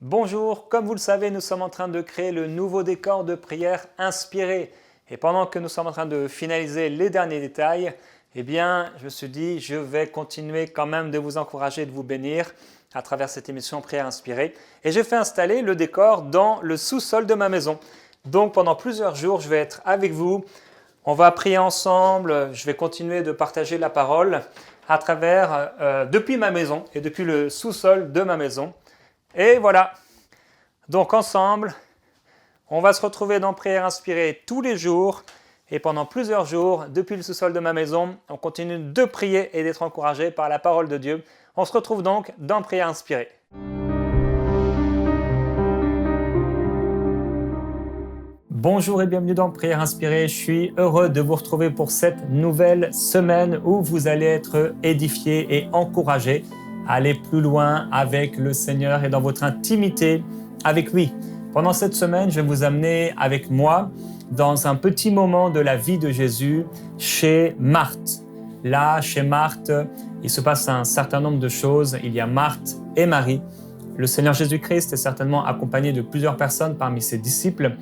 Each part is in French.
Bonjour, comme vous le savez, nous sommes en train de créer le nouveau décor de prière inspiré. Et pendant que nous sommes en train de finaliser les derniers détails, je me suis dit, je vais continuer quand même de vous encourager, de vous bénir à travers cette émission Prière inspirée. Et j'ai fait installer le décor dans le sous-sol de ma maison. Donc pendant plusieurs jours, je vais être avec vous. On va prier ensemble, je vais continuer de partager la parole à travers, depuis ma maison et depuis le sous-sol de ma maison. Et voilà, donc ensemble, on va se retrouver dans Prière inspirée tous les jours et pendant plusieurs jours, depuis le sous-sol de ma maison, on continue de prier et d'être encouragé par la parole de Dieu. On se retrouve donc dans Prière inspirée. Bonjour et bienvenue dans Prière inspirée. Je suis heureux de vous retrouver pour cette nouvelle semaine où vous allez être édifiés et encouragés à aller plus loin avec le Seigneur et dans votre intimité avec lui. Pendant cette semaine, je vais vous amener avec moi dans un petit moment de la vie de Jésus chez Marthe. Là, chez Marthe, il se passe un certain nombre de choses. Il y a Marthe et Marie. Le Seigneur Jésus-Christ est certainement accompagné de plusieurs personnes parmi ses disciples.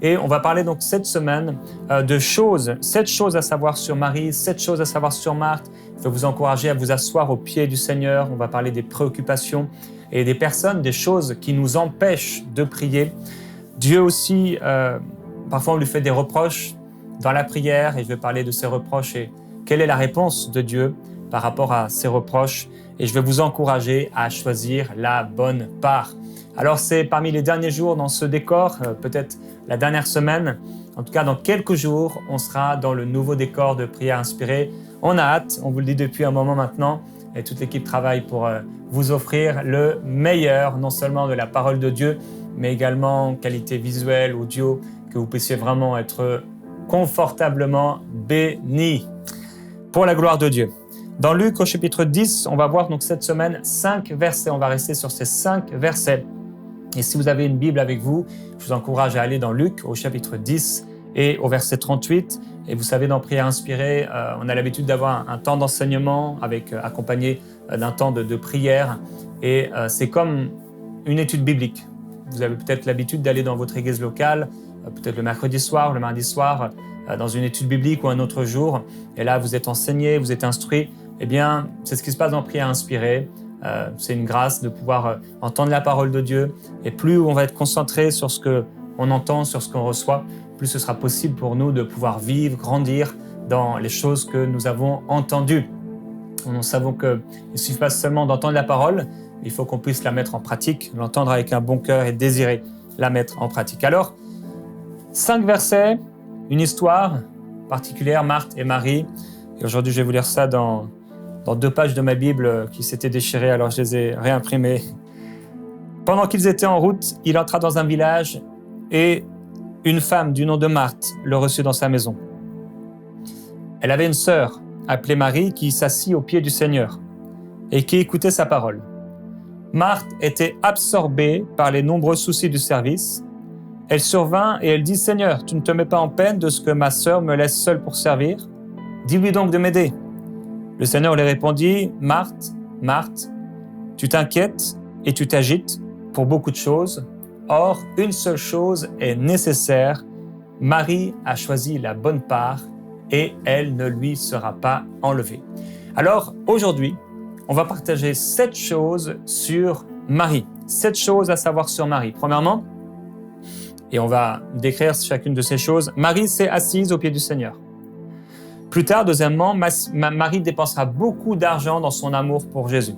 Et on va parler donc cette semaine de choses, 7 choses à savoir sur Marie, 7 choses à savoir sur Marthe. Je vais vous encourager à vous asseoir au pied du Seigneur. On va parler des préoccupations et des personnes, des choses qui nous empêchent de prier. Dieu aussi, parfois on lui fait des reproches dans la prière et je vais parler de ces reproches et quelle est la réponse de Dieu par rapport à ces reproches. Et je vais vous encourager à choisir la bonne part. Alors c'est parmi les derniers jours dans ce décor, peut-être la dernière semaine, en tout cas dans quelques jours, on sera dans le nouveau décor de Prière inspirée. On a hâte, on vous le dit depuis un moment maintenant, et toute l'équipe travaille pour vous offrir le meilleur, non seulement de la parole de Dieu, mais également en qualité visuelle, audio, que vous puissiez vraiment être confortablement bénis pour la gloire de Dieu. Dans Luc au chapitre 10, on va voir donc cette semaine 5 versets. On va rester sur ces 5 versets. Et si vous avez une Bible avec vous, je vous encourage à aller dans Luc au chapitre 10 et au verset 38. Et vous savez, dans Prière inspirée, on a l'habitude d'avoir un temps d'enseignement accompagné d'un temps de prière. Et c'est comme une étude biblique. Vous avez peut-être l'habitude d'aller dans votre église locale, peut-être le mercredi soir, le mardi soir, dans une étude biblique ou un autre jour. Et là, vous êtes enseigné, vous êtes instruit. Eh bien, c'est ce qui se passe dans Prière inspirée. C'est une grâce de pouvoir entendre la parole de Dieu. Et plus on va être concentré sur ce qu'on entend, sur ce qu'on reçoit, plus ce sera possible pour nous de pouvoir vivre, grandir dans les choses que nous avons entendues. Nous savons qu'il ne suffit pas seulement d'entendre la parole, il faut qu'on puisse la mettre en pratique, l'entendre avec un bon cœur et désirer la mettre en pratique. Alors, 5 versets, une histoire particulière, Marthe et Marie. Et aujourd'hui, je vais vous lire ça dans 2 pages de ma Bible qui s'étaient déchirées, alors je les ai réimprimées. Pendant qu'ils étaient en route, il entra dans un village et une femme du nom de Marthe le reçut dans sa maison. Elle avait une sœur appelée Marie qui s'assit au pied du Seigneur et qui écoutait sa parole. Marthe était absorbée par les nombreux soucis du service. Elle survint et elle dit « Seigneur, tu ne te mets pas en peine de ce que ma sœur me laisse seule pour servir? Dis-lui donc de m'aider. » Le Seigneur lui répondit « Marthe, Marthe, tu t'inquiètes et tu t'agites pour beaucoup de choses. Or, une seule chose est nécessaire. Marie a choisi la bonne part et elle ne lui sera pas enlevée. » Alors, aujourd'hui, on va partager 7 choses sur Marie. 7 choses à savoir sur Marie. Premièrement, et on va décrire chacune de ces choses, Marie s'est assise au pied du Seigneur. Plus tard, deuxièmement, Marie dépensera beaucoup d'argent dans son amour pour Jésus.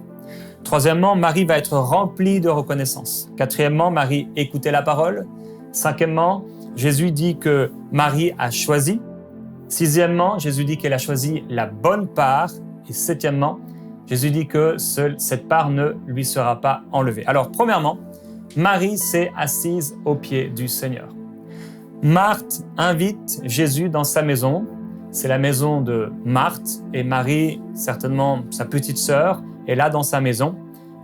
Troisièmement, Marie va être remplie de reconnaissance. Quatrièmement, Marie écoutait la parole. Cinquièmement, Jésus dit que Marie a choisi. Sixièmement, Jésus dit qu'elle a choisi la bonne part. Et septièmement, Jésus dit que cette part ne lui sera pas enlevée. Alors, premièrement, Marie s'est assise au pied du Seigneur. Marthe invite Jésus dans sa maison. C'est la maison de Marthe et Marie, certainement sa petite sœur, est là dans sa maison.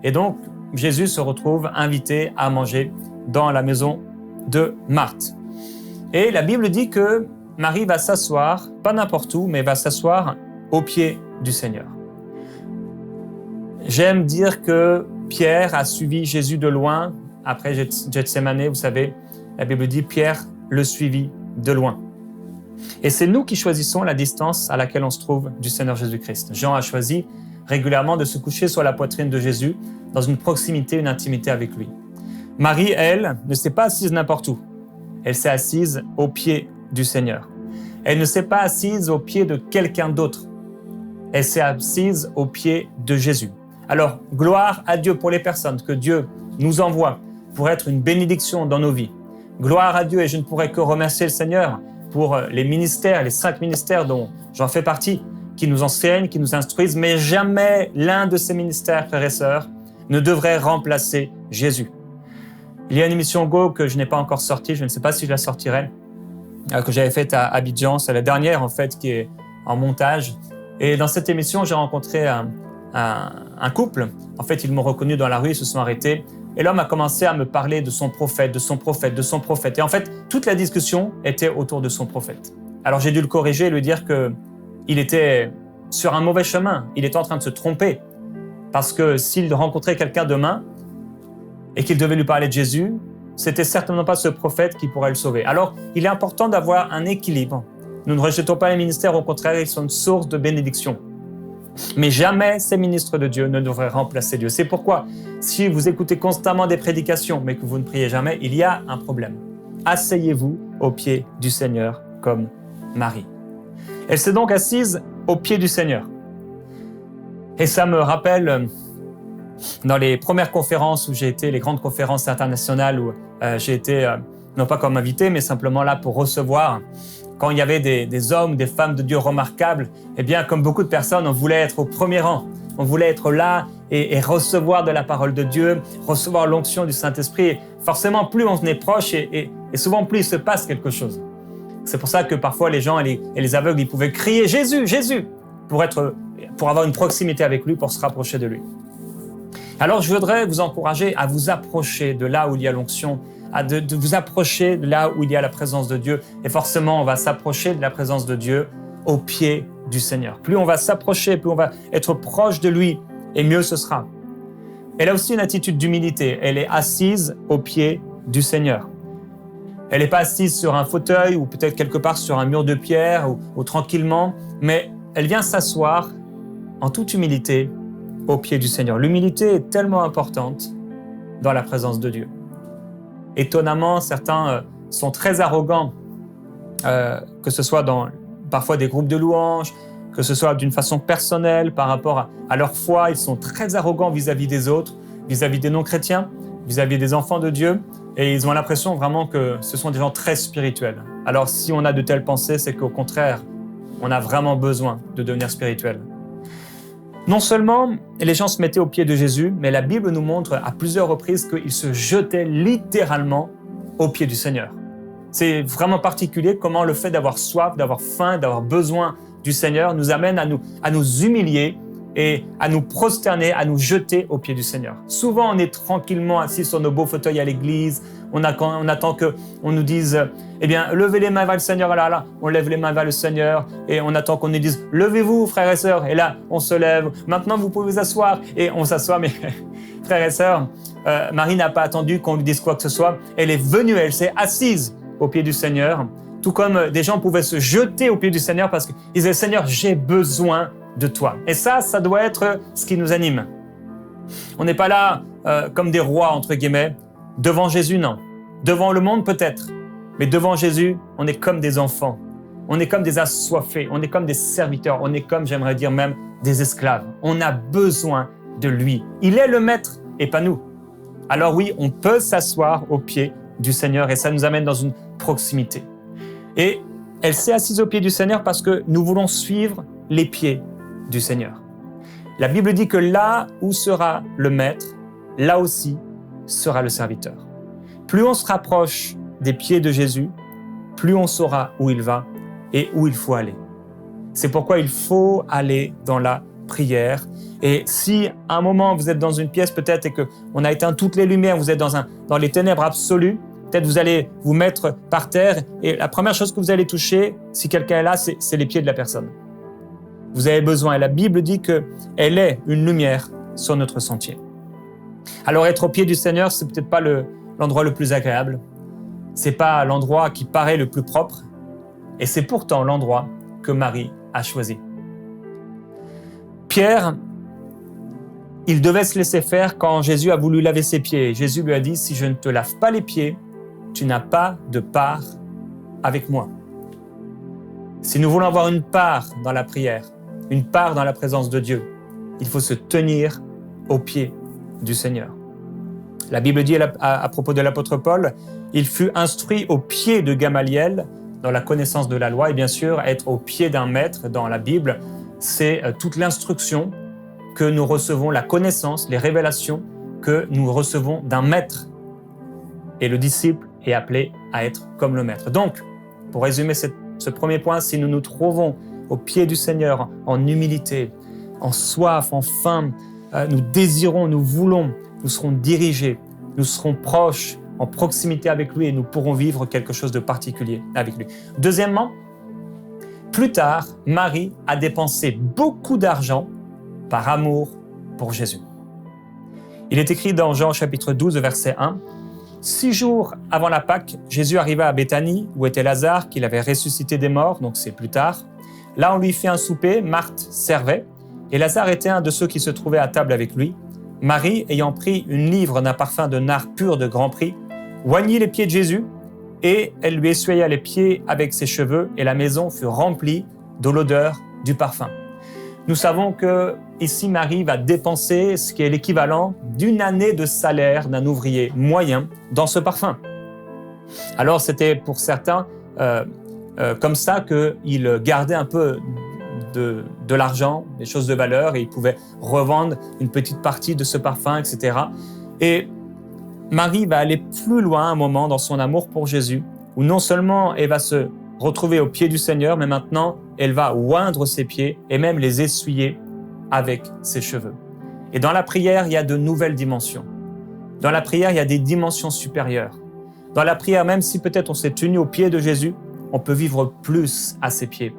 Et donc, Jésus se retrouve invité à manger dans la maison de Marthe. Et la Bible dit que Marie va s'asseoir, pas n'importe où, mais va s'asseoir au pied du Seigneur. J'aime dire que Pierre a suivi Jésus de loin après Gethsémane, vous savez, la Bible dit Pierre le suivit de loin. Et c'est nous qui choisissons la distance à laquelle on se trouve du Seigneur Jésus-Christ. Jean a choisi régulièrement de se coucher sur la poitrine de Jésus dans une proximité, une intimité avec lui. Marie, elle, ne s'est pas assise n'importe où. Elle s'est assise au pied du Seigneur. Elle ne s'est pas assise au pied de quelqu'un d'autre. Elle s'est assise au pied de Jésus. Alors, gloire à Dieu pour les personnes que Dieu nous envoie pour être une bénédiction dans nos vies. Gloire à Dieu, et je ne pourrais que remercier le Seigneur pour les ministères, les 5 ministères dont j'en fais partie, qui nous enseignent, qui nous instruisent, mais jamais l'un de ces ministères, frères et sœurs, ne devrait remplacer Jésus. Il y a une émission Go que je n'ai pas encore sortie, je ne sais pas si je la sortirai, que j'avais faite à Abidjan, c'est la dernière en fait qui est en montage. Et dans cette émission, j'ai rencontré un couple. En fait, ils m'ont reconnu dans la rue, ils se sont arrêtés. Et l'homme a commencé à me parler de son prophète, de son prophète, de son prophète. Et en fait, toute la discussion était autour de son prophète. Alors j'ai dû le corriger et lui dire qu'il était sur un mauvais chemin. Il était en train de se tromper. Parce que s'il rencontrait quelqu'un demain et qu'il devait lui parler de Jésus, c'était certainement pas ce prophète qui pourrait le sauver. Alors, il est important d'avoir un équilibre. Nous ne rejetons pas les ministères, au contraire, ils sont une source de bénédiction. Mais jamais ces ministres de Dieu ne devraient remplacer Dieu. C'est pourquoi, si vous écoutez constamment des prédications, mais que vous ne priez jamais, il y a un problème. Asseyez-vous au pied du Seigneur comme Marie. Elle s'est donc assise au pied du Seigneur. Et ça me rappelle, dans les premières conférences où j'ai été, les grandes conférences internationales où j'ai été, non pas comme invité, mais simplement là pour recevoir, quand il y avait des hommes, des femmes de Dieu remarquables, eh bien, comme beaucoup de personnes, on voulait être au premier rang. On voulait être là et recevoir de la parole de Dieu, recevoir l'onction du Saint-Esprit. Et forcément, plus on est proche et souvent plus il se passe quelque chose. C'est pour ça que parfois les gens et les aveugles, ils pouvaient crier « Jésus, Jésus !» pour avoir une proximité avec lui, pour se rapprocher de lui. Alors, je voudrais vous encourager à vous approcher de là où il y a l'onction, de vous approcher de là où il y a la présence de Dieu. Et forcément, on va s'approcher de la présence de Dieu au pied du Seigneur. Plus on va s'approcher, plus on va être proche de lui, et mieux ce sera. Elle a aussi une attitude d'humilité. Elle est assise au pied du Seigneur. Elle n'est pas assise sur un fauteuil ou peut-être quelque part sur un mur de pierre ou tranquillement, mais elle vient s'asseoir en toute humilité au pied du Seigneur. L'humilité est tellement importante dans la présence de Dieu. Étonnamment, certains sont très arrogants, que ce soit dans parfois des groupes de louanges, que ce soit d'une façon personnelle par rapport à leur foi. Ils sont très arrogants vis-à-vis des autres, vis-à-vis des non-chrétiens, vis-à-vis des enfants de Dieu. Et ils ont l'impression vraiment que ce sont des gens très spirituels. Alors si on a de telles pensées, c'est qu'au contraire, on a vraiment besoin de devenir spirituel. Non seulement les gens se mettaient aux pieds de Jésus, mais la Bible nous montre à plusieurs reprises qu'ils se jetaient littéralement aux pieds du Seigneur. C'est vraiment particulier comment le fait d'avoir soif, d'avoir faim, d'avoir besoin du Seigneur nous amène à nous humilier et à nous prosterner, à nous jeter aux pieds du Seigneur. Souvent, on est tranquillement assis sur nos beaux fauteuils à l'église, on attend qu'on nous dise « Eh bien, levez les mains vers le Seigneur », là, on lève les mains vers le Seigneur et on attend qu'on nous dise « Levez-vous, frères et sœurs », et là, on se lève. Maintenant, vous pouvez vous asseoir et on s'assoit, mais frères et sœurs, Marie n'a pas attendu qu'on lui dise quoi que ce soit. Elle est venue, elle s'est assise aux pieds du Seigneur, tout comme des gens pouvaient se jeter aux pieds du Seigneur parce qu'ils disaient « Seigneur, j'ai besoin de toi ». Et ça doit être ce qui nous anime. On n'est pas là comme des rois, entre guillemets. Devant Jésus, non. Devant le monde, peut-être. Mais devant Jésus, on est comme des enfants. On est comme des assoiffés. On est comme des serviteurs. On est comme, j'aimerais dire même, des esclaves. On a besoin de lui. Il est le maître et pas nous. Alors oui, on peut s'asseoir au pied du Seigneur et ça nous amène dans une proximité. Et elle s'est assise au pied du Seigneur parce que nous voulons suivre les pieds du Seigneur. La Bible dit que là où sera le maître, là aussi sera le serviteur. Plus on se rapproche des pieds de Jésus, plus on saura où il va et où il faut aller. C'est pourquoi il faut aller dans la prière. Et si à un moment vous êtes dans une pièce peut-être et qu'on a éteint toutes les lumières, vous êtes dans les ténèbres absolues, peut-être vous allez vous mettre par terre et la première chose que vous allez toucher, si quelqu'un est là, c'est les pieds de la personne. Vous avez besoin, et la Bible dit qu'elle est une lumière sur notre sentier. Alors être au pied du Seigneur, c'est peut-être pas le l'endroit le plus agréable, c'est pas l'endroit qui paraît le plus propre, et c'est pourtant l'endroit que Marie a choisi. Pierre, il devait se laisser faire quand Jésus a voulu laver ses pieds. Jésus lui a dit, si je ne te lave pas les pieds, tu n'as pas de part avec moi. Si nous voulons avoir une part dans la prière, une part dans la présence de Dieu, il faut se tenir aux pieds du Seigneur. La Bible dit à propos de l'apôtre Paul, il fut instruit au pied de Gamaliel dans la connaissance de la loi. Et bien sûr, être au pied d'un maître dans la Bible, c'est toute l'instruction que nous recevons, la connaissance, les révélations que nous recevons d'un maître. Et le disciple est appelé à être comme le maître. Donc, pour résumer ce premier point, si nous nous trouvons au pied du Seigneur en humilité, en soif, en faim, nous désirons, nous voulons, nous serons dirigés, nous serons proches, en proximité avec lui et nous pourrons vivre quelque chose de particulier avec lui. Deuxièmement, plus tard, Marie a dépensé beaucoup d'argent par amour pour Jésus. Il est écrit dans Jean chapitre 12, verset 1, « 6 jours avant la Pâque, Jésus arriva à Béthanie, où était Lazare, qu'il avait ressuscité des morts, donc c'est plus tard. Là, on lui fit un souper, Marthe servait, et Lazare était un de ceux qui se trouvaient à table avec lui. Marie, ayant pris une livre d'un parfum de nard pur de grand prix, oignit les pieds de Jésus, et elle lui essuya les pieds avec ses cheveux, et la maison fut remplie de l'odeur du parfum. » Nous savons que ici Marie va dépenser ce qui est l'équivalent d'une année de salaire d'un ouvrier moyen dans ce parfum. Alors c'était pour certains comme ça qu'ils gardaient un peu de l'argent, des choses de valeur, et ils pouvaient revendre une petite partie de ce parfum, etc. Et Marie va aller plus loin un moment dans son amour pour Jésus, où non seulement elle va se retrouver au pied du Seigneur, mais maintenant elle va oindre ses pieds et même les essuyer avec ses cheveux. Et dans la prière, il y a de nouvelles dimensions. Dans la prière, il y a des dimensions supérieures. Dans la prière, même si peut-être on s'est tenu au pied de Jésus, on peut vivre plus à ses pieds.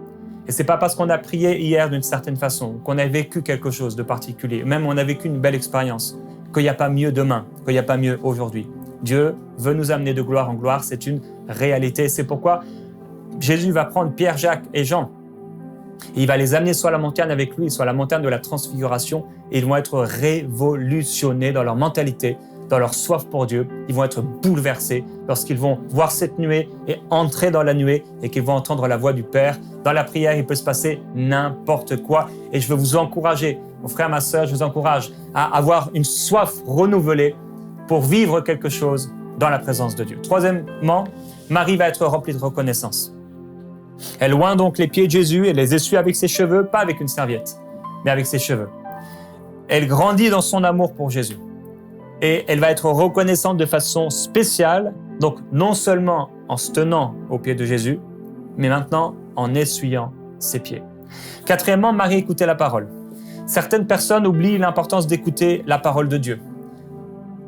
Et c'est pas parce qu'on a prié hier d'une certaine façon, qu'on a vécu quelque chose de particulier, même on a vécu une belle expérience, qu'il n'y a pas mieux demain, qu'il n'y a pas mieux aujourd'hui. Dieu veut nous amener de gloire en gloire, c'est une réalité. C'est pourquoi Jésus va prendre Pierre, Jacques et Jean. Et il va les amener soit la montagne avec lui, soit la montagne de la transfiguration, et ils vont être révolutionnés dans leur mentalité, dans leur soif pour Dieu. Ils vont être bouleversés lorsqu'ils vont voir cette nuée et entrer dans la nuée et qu'ils vont entendre la voix du Père. Dans la prière, il peut se passer n'importe quoi. Et je veux vous encourager, mon frère, ma sœur, je vous encourage à avoir une soif renouvelée pour vivre quelque chose dans la présence de Dieu. Troisièmement, Marie va être remplie de reconnaissance. Elle oint donc les pieds de Jésus et les essuie avec ses cheveux, pas avec une serviette, mais avec ses cheveux. Elle grandit dans son amour pour Jésus. Et elle va être reconnaissante de façon spéciale, donc non seulement en se tenant aux pieds de Jésus, mais maintenant en essuyant ses pieds. Quatrièmement, Marie écoutait la parole. Certaines personnes oublient l'importance d'écouter la parole de Dieu.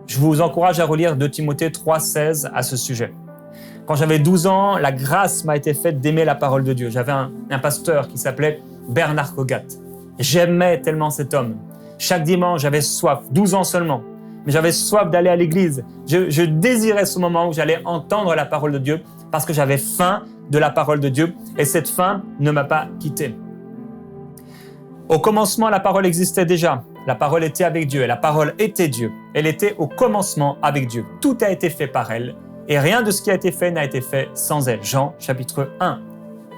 Je vous encourage à relire 2 Timothée 3,16 à ce sujet. Quand j'avais 12 ans, la grâce m'a été faite d'aimer la parole de Dieu. J'avais un pasteur qui s'appelait Bernard Cogat. J'aimais tellement cet homme. Chaque dimanche, j'avais soif, 12 ans seulement. Mais j'avais soif d'aller à l'église. Je désirais ce moment où j'allais entendre la parole de Dieu parce que j'avais faim de la parole de Dieu et cette faim ne m'a pas quitté. Au commencement, la parole existait déjà. La parole était avec Dieu et la parole était Dieu. Elle était au commencement avec Dieu. Tout a été fait par elle et rien de ce qui a été fait n'a été fait sans elle. Jean chapitre 1.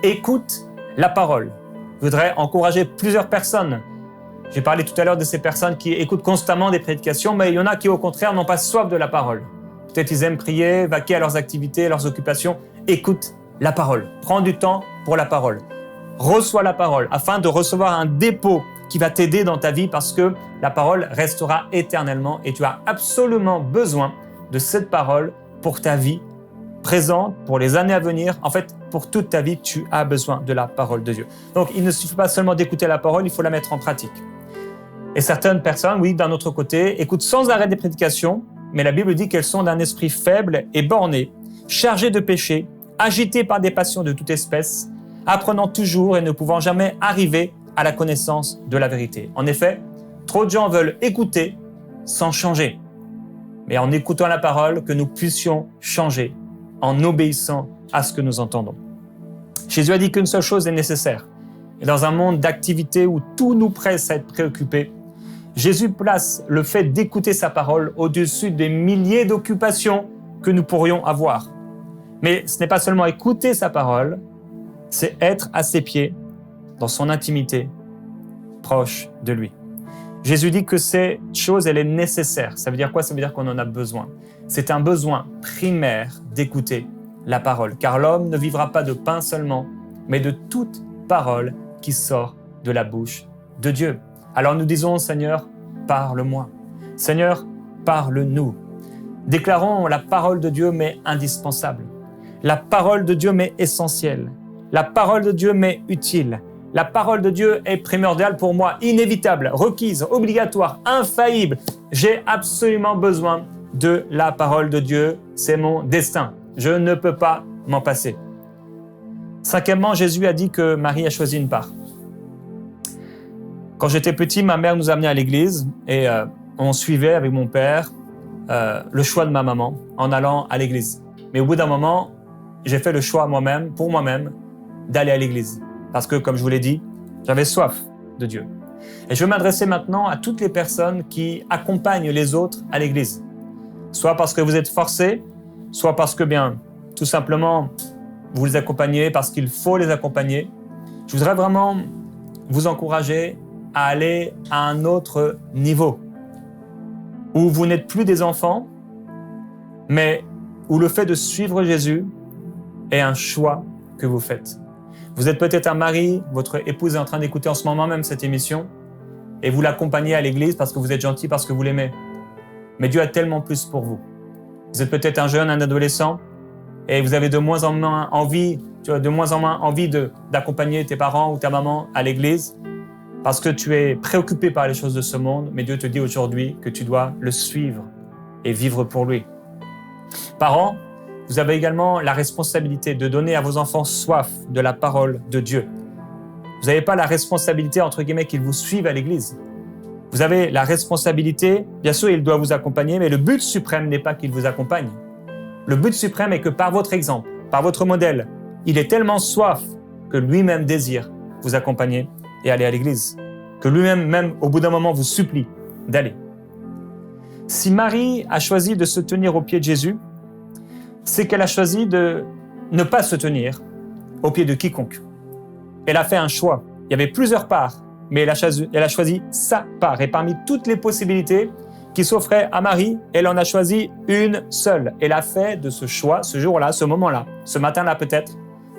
Écoute la parole. Je voudrais encourager plusieurs personnes. J'ai parlé tout à l'heure de ces personnes qui écoutent constamment des prédications, mais il y en a qui, au contraire, n'ont pas soif de la parole. Peut-être ils aiment prier, vaquer à leurs activités, leurs occupations. Écoute la parole. Prends du temps pour la parole. Reçois la parole afin de recevoir un dépôt qui va t'aider dans ta vie parce que la parole restera éternellement et tu as absolument besoin de cette parole pour ta vie présente, pour les années à venir. En fait, pour toute ta vie, tu as besoin de la parole de Dieu. Donc, il ne suffit pas seulement d'écouter la parole, il faut la mettre en pratique. Et certaines personnes, oui, d'un autre côté, écoutent sans arrêt des prédications, mais la Bible dit qu'elles sont d'un esprit faible et borné, chargées de péché, agitées par des passions de toute espèce, apprenant toujours et ne pouvant jamais arriver à la connaissance de la vérité. En effet, trop de gens veulent écouter sans changer. mais en écoutant la parole, que nous puissions changer en obéissant à ce que nous entendons. Jésus a dit qu'une seule chose est nécessaire. Et dans un monde d'activité où tout nous presse à être préoccupés, Jésus place le fait d'écouter sa parole au-dessus des milliers d'occupations que nous pourrions avoir. Mais ce n'est pas seulement écouter sa parole, c'est être à ses pieds, dans son intimité, proche de lui. Jésus dit que cette chose, elle est nécessaire. Ça veut dire quoi? Ça veut dire qu'on en a besoin. C'est un besoin primaire d'écouter la parole, car l'homme ne vivra pas de pain seulement, mais de toute parole qui sort de la bouche de Dieu. Alors nous disons, Seigneur, parle-moi. Seigneur, parle-nous. Déclarons la parole de Dieu m'est indispensable. La parole de Dieu m'est essentielle. La parole de Dieu m'est utile. La parole de Dieu est primordiale pour moi, inévitable, requise, obligatoire, infaillible. J'ai absolument besoin de la parole de Dieu. C'est mon destin. Je ne peux pas m'en passer. Cinquièmement, Jésus a dit que Marie a choisi une part. Quand j'étais petit, ma mère nous amenait à l'église et on suivait avec mon père le choix de ma maman en allant à l'église. Mais au bout d'un moment, j'ai fait le choix moi-même, pour moi-même, d'aller à l'église. Parce que, comme je vous l'ai dit, j'avais soif de Dieu. Et je veux m'adresser maintenant à toutes les personnes qui accompagnent les autres à l'église. Soit parce que vous êtes forcés, soit parce que, bien, tout simplement, vous les accompagnez parce qu'il faut les accompagner. Je voudrais vraiment vous encourager à aller à un autre niveau, où vous n'êtes plus des enfants, mais où le fait de suivre Jésus est un choix que vous faites. Vous êtes peut-être un mari, votre épouse est en train d'écouter en ce moment même cette émission, et vous l'accompagnez à l'église parce que vous êtes gentil, parce que vous l'aimez. Mais Dieu a tellement plus pour vous. Vous êtes peut-être un jeune, un adolescent, et vous avez de moins en moins envie d'accompagner tes parents ou ta maman à l'église, parce que tu es préoccupé par les choses de ce monde, mais Dieu te dit aujourd'hui que tu dois le suivre et vivre pour lui. Parents, vous avez également la responsabilité de donner à vos enfants soif de la parole de Dieu. Vous n'avez pas la responsabilité, entre guillemets, qu'ils vous suivent à l'église. Vous avez la responsabilité, bien sûr, il doit vous accompagner, mais le but suprême n'est pas qu'il vous accompagne. Le but suprême est que par votre exemple, par votre modèle, il est tellement soif que lui-même désire vous accompagner et aller à l'église. Que lui-même, même au bout d'un moment, vous supplie d'aller. Si Marie a choisi de se tenir aux pieds de Jésus, c'est qu'elle a choisi de ne pas se tenir aux pieds de quiconque. Elle a fait un choix. Il y avait plusieurs parts, mais elle a choisi sa part. Et parmi toutes les possibilités qui s'offraient à Marie, elle en a choisi une seule. Elle a fait de ce choix, ce jour-là, ce moment-là, ce matin-là peut-être,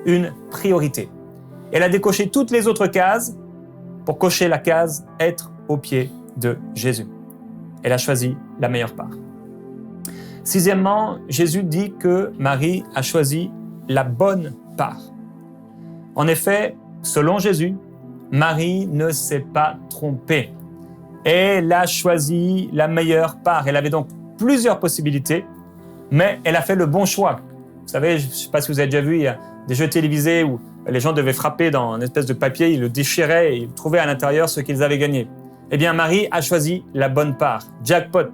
une priorité. Elle a décoché toutes les autres cases pour cocher la case « Être aux pieds de Jésus ». Elle a choisi la meilleure part. Sixièmement, Jésus dit que Marie a choisi la bonne part. En effet, selon Jésus, Marie ne s'est pas trompée. Elle a choisi la meilleure part. Elle avait donc plusieurs possibilités, mais elle a fait le bon choix. Vous savez, je ne sais pas si vous avez déjà vu, il y a des jeux télévisés où les gens devaient frapper dans une espèce de papier, ils le déchiraient et ils trouvaient à l'intérieur ce qu'ils avaient gagné. Eh bien, Marie a choisi la bonne part. Jackpot,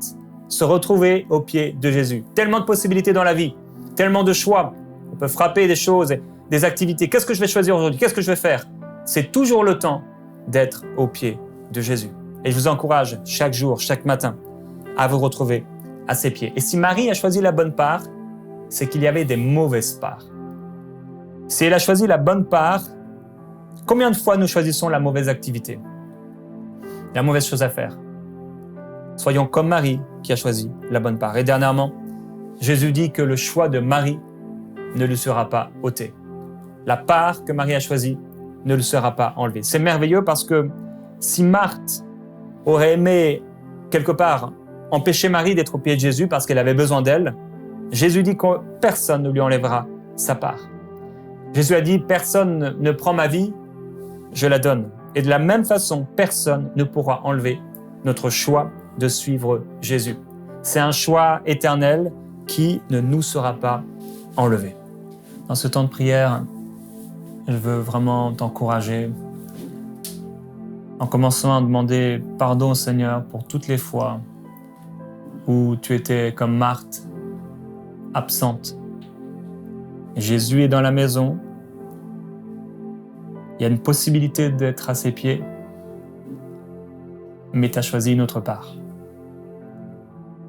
se retrouver aux pieds de Jésus. Tellement de possibilités dans la vie, tellement de choix. On peut frapper des choses, des activités. Qu'est-ce que je vais choisir aujourd'hui? Qu'est-ce que je vais faire? C'est toujours le temps d'être aux pieds de Jésus. Et je vous encourage chaque jour, chaque matin, à vous retrouver à ses pieds. Et si Marie a choisi la bonne part, c'est qu'il y avait des mauvaises parts. Si elle a choisi la bonne part, combien de fois nous choisissons la mauvaise activité? La mauvaise chose à faire. Soyons comme Marie qui a choisi la bonne part. Et dernièrement, Jésus dit que le choix de Marie ne lui sera pas ôté. La part que Marie a choisie ne lui sera pas enlevée. C'est merveilleux parce que si Marthe aurait aimé, quelque part, empêcher Marie d'être au pied de Jésus parce qu'elle avait besoin d'elle, Jésus dit que personne ne lui enlèvera sa part. Jésus a dit « Personne ne prend ma vie, je la donne ». Et de la même façon, personne ne pourra enlever notre choix de suivre Jésus. C'est un choix éternel qui ne nous sera pas enlevé. Dans ce temps de prière, je veux vraiment t'encourager en commençant à demander pardon au Seigneur pour toutes les fois où tu étais comme Marthe, absente. Jésus est dans la maison. Il y a une possibilité d'être à ses pieds, mais tu as choisi une autre part.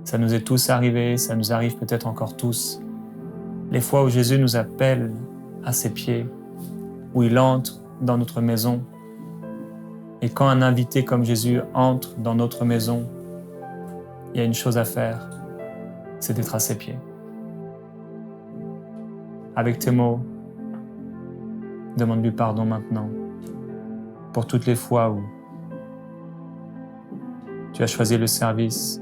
Ça nous est tous arrivé, ça nous arrive peut-être encore tous. Les fois où Jésus nous appelle à ses pieds, où il entre dans notre maison. Et quand un invité comme Jésus entre dans notre maison, il y a une chose à faire, c'est d'être à ses pieds. Avec tes mots, demande-lui pardon maintenant pour toutes les fois où tu as choisi le service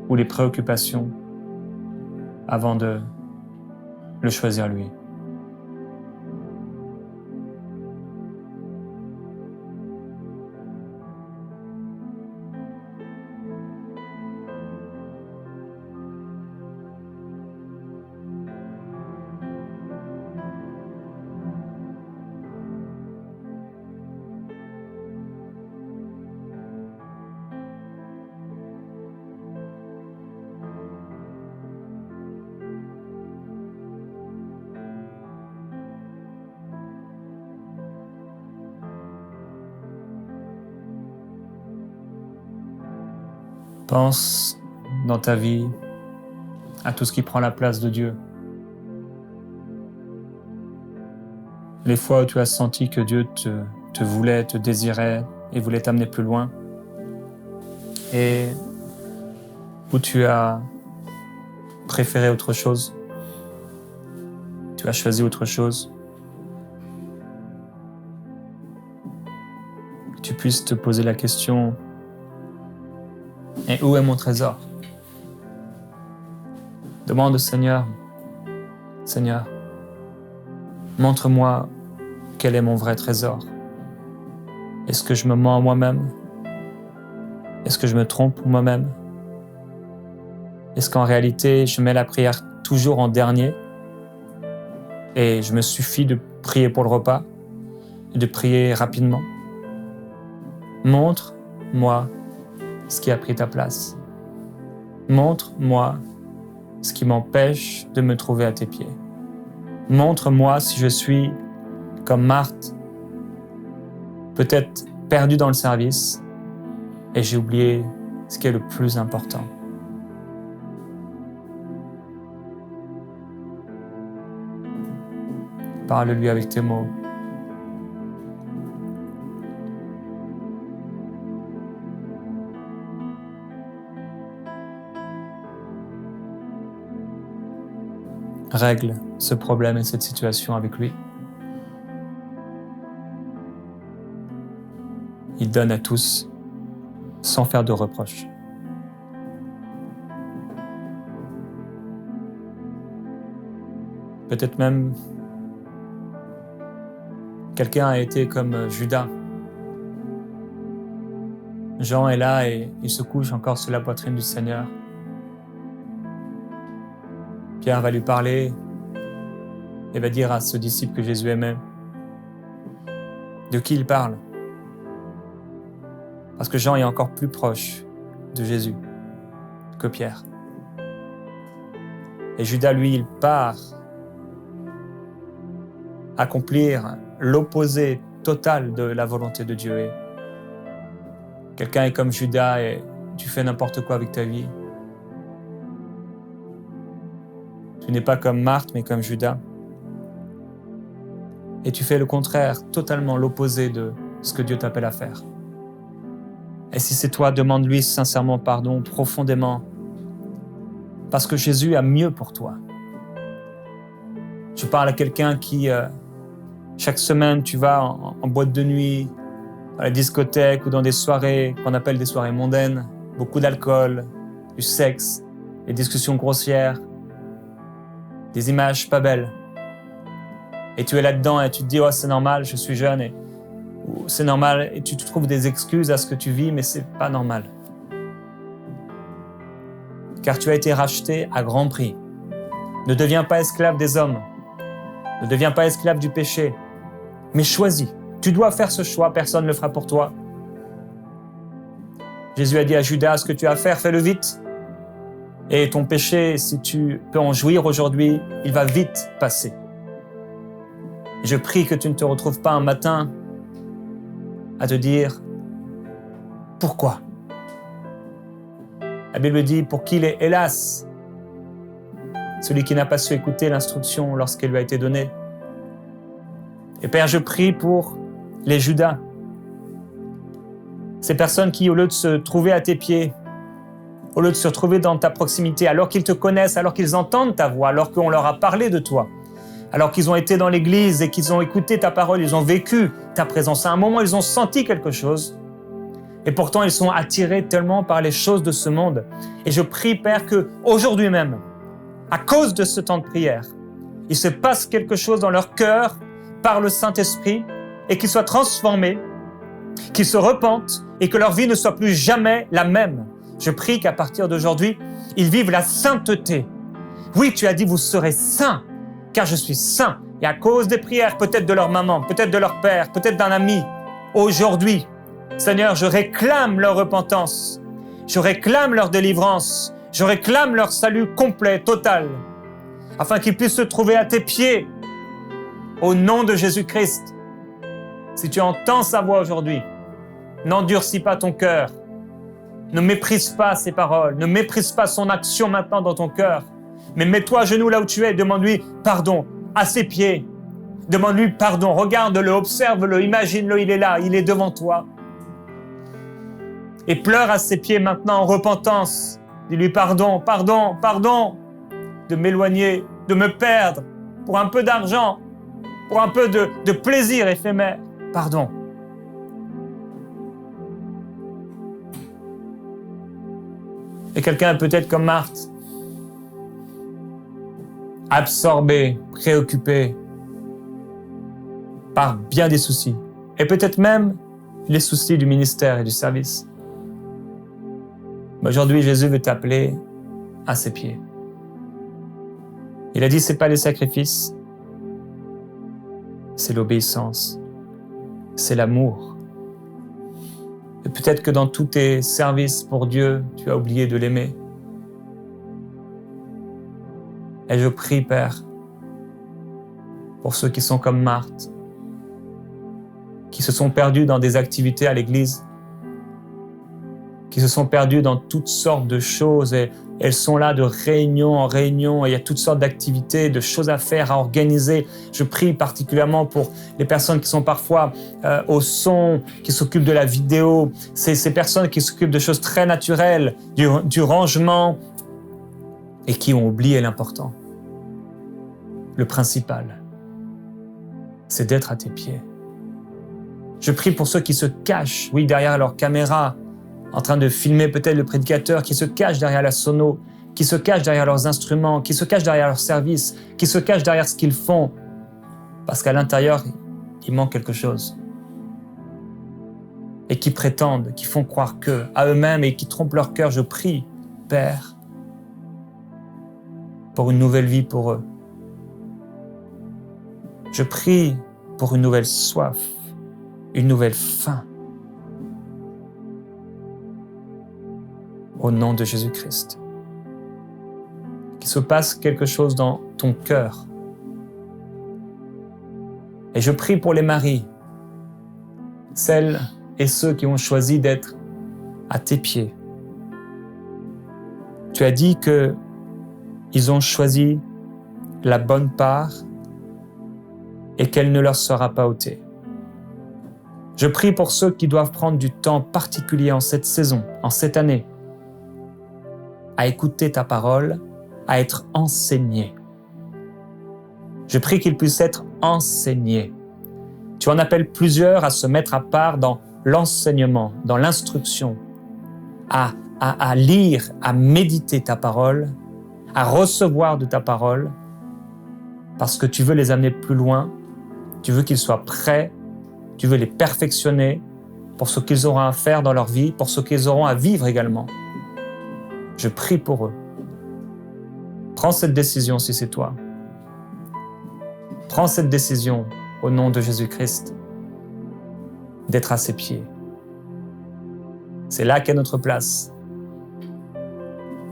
ou les préoccupations avant de le choisir lui. Pense dans ta vie à tout ce qui prend la place de Dieu. Les fois où tu as senti que Dieu te voulait, te désirait et voulait t'amener plus loin. Et où tu as préféré autre chose. Tu as choisi autre chose. Que tu puisses te poser la question: et où est mon trésor? Demande au Seigneur, Seigneur, montre-moi quel est mon vrai trésor. Est-ce que je me mens à moi-même? Est-ce que je me trompe moi-même? Est-ce qu'en réalité, je mets la prière toujours en dernier et je me suffis de prier pour le repas et de prier rapidement? Montre-moi ce qui a pris ta place. Montre-moi ce qui m'empêche de me trouver à tes pieds. Montre-moi si je suis comme Marthe, peut-être perdu dans le service et j'ai oublié ce qui est le plus important. Parle-lui avec tes mots. Règle ce problème et cette situation avec lui. Il donne à tous sans faire de reproches. Peut-être même quelqu'un a été comme Judas. Jean est là et il se couche encore sur la poitrine du Seigneur. Pierre va lui parler et va dire à ce disciple que Jésus aimait. De qui il parle? Parce que Jean est encore plus proche de Jésus que Pierre. Et Judas, lui, il part accomplir l'opposé total de la volonté de Dieu. Et quelqu'un est comme Judas et tu fais n'importe quoi avec ta vie. Tu n'es pas comme Marthe, mais comme Judas. Et tu fais le contraire, totalement l'opposé de ce que Dieu t'appelle à faire. Et si c'est toi, demande-lui sincèrement pardon, profondément, parce que Jésus a mieux pour toi. Je parle à quelqu'un qui, chaque semaine, tu vas en boîte de nuit, à la discothèque ou dans des soirées qu'on appelle des soirées mondaines, beaucoup d'alcool, du sexe, des discussions grossières, des images pas belles. Et tu es là-dedans et tu te dis « Oh, c'est normal, je suis jeune. » Ou « C'est normal. » Et tu te trouves des excuses à ce que tu vis, mais c'est pas normal. Car tu as été racheté à grand prix. Ne deviens pas esclave des hommes. Ne deviens pas esclave du péché. Mais choisis. Tu dois faire ce choix, personne ne le fera pour toi. Jésus a dit à Judas « Ce que tu as à faire, fais-le vite. Et ton péché, si tu peux en jouir aujourd'hui, il va vite passer. Je prie que tu ne te retrouves pas un matin à te dire « Pourquoi ?» La Bible dit « Pour qu'il est, hélas, celui qui n'a pas su écouter l'instruction lorsqu'elle lui a été donnée. » Et Père, je prie pour les Judas, ces personnes qui, au lieu de se trouver à tes pieds, au lieu de se retrouver dans ta proximité, alors qu'ils te connaissent, alors qu'ils entendent ta voix, alors qu'on leur a parlé de toi, alors qu'ils ont été dans l'église et qu'ils ont écouté ta parole, ils ont vécu ta présence. À un moment, ils ont senti quelque chose. Et pourtant, ils sont attirés tellement par les choses de ce monde. Et je prie, Père, qu'aujourd'hui même, à cause de ce temps de prière, il se passe quelque chose dans leur cœur par le Saint-Esprit et qu'ils soient transformés, qu'ils se repentent et que leur vie ne soit plus jamais la même. Je prie qu'à partir d'aujourd'hui, ils vivent la sainteté. Oui, tu as dit, vous serez saints, car je suis saint. Et à cause des prières, peut-être de leur maman, peut-être de leur père, peut-être d'un ami, aujourd'hui, Seigneur, je réclame leur repentance, je réclame leur délivrance, je réclame leur salut complet, total, afin qu'ils puissent se trouver à tes pieds, au nom de Jésus-Christ. Si tu entends sa voix aujourd'hui, n'endurcis pas ton cœur, ne méprise pas ses paroles, ne méprise pas son action maintenant dans ton cœur, mais mets-toi à genoux là où tu es, demande-lui pardon à ses pieds, demande-lui pardon, regarde-le, observe-le, imagine-le, il est là, il est devant toi. Et pleure à ses pieds maintenant en repentance. Dis-lui pardon, pardon, pardon de m'éloigner, de me perdre pour un peu d'argent, pour un peu de plaisir éphémère. Pardon. Et quelqu'un peut-être comme Marthe, absorbé, préoccupé par bien des soucis. Et peut-être même les soucis du ministère et du service. Mais aujourd'hui, Jésus veut t'appeler à ses pieds. Il a dit, c'est pas les sacrifices, c'est l'obéissance, c'est l'amour. Et peut-être que dans tous tes services pour Dieu, tu as oublié de l'aimer. Et je prie, Père, pour ceux qui sont comme Marthe, qui se sont perdus dans des activités à l'église, qui se sont perdus dans toutes sortes de choses et elles sont là de réunion en réunion et il y a toutes sortes d'activités, de choses à faire, à organiser. Je prie particulièrement pour les personnes qui sont parfois au son, qui s'occupent de la vidéo, ces personnes qui s'occupent de choses très naturelles, du rangement et qui ont oublié l'important. Le principal, c'est d'être à tes pieds. Je prie pour ceux qui se cachent, oui, derrière leur caméra, en train de filmer peut-être le prédicateur, qui se cache derrière la sono, qui se cache derrière leurs instruments, qui se cache derrière leur service, qui se cache derrière ce qu'ils font, parce qu'à l'intérieur, il manque quelque chose. Et qui prétendent, qui font croire qu'eux, à eux-mêmes et qui trompent leur cœur, je prie, Père, pour une nouvelle vie pour eux. Je prie pour une nouvelle soif, une nouvelle faim. Au nom de Jésus-Christ. Qu'il se passe quelque chose dans ton cœur. Et je prie pour les maris, celles et ceux qui ont choisi d'être à tes pieds. Tu as dit qu'ils ont choisi la bonne part et qu'elle ne leur sera pas ôtée. Je prie pour ceux qui doivent prendre du temps particulier en cette saison, en cette année, à écouter ta parole, à être enseignés. Je prie qu'ils puissent être enseignés. Tu en appelles plusieurs à se mettre à part dans l'enseignement, dans l'instruction, à lire, à méditer ta parole, à recevoir de ta parole, parce que tu veux les amener plus loin, tu veux qu'ils soient prêts, tu veux les perfectionner pour ce qu'ils auront à faire dans leur vie, pour ce qu'ils auront à vivre également. Je prie pour eux. Prends cette décision si c'est toi. Prends cette décision au nom de Jésus-Christ d'être à ses pieds. C'est là qu'est notre place.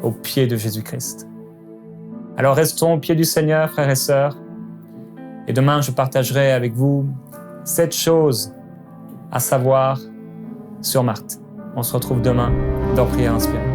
aux pieds de Jésus-Christ. Alors restons aux pieds du Seigneur, frères et sœurs, et demain je partagerai avec vous 7 choses à savoir sur Marthe. On se retrouve demain dans Prière inspirée.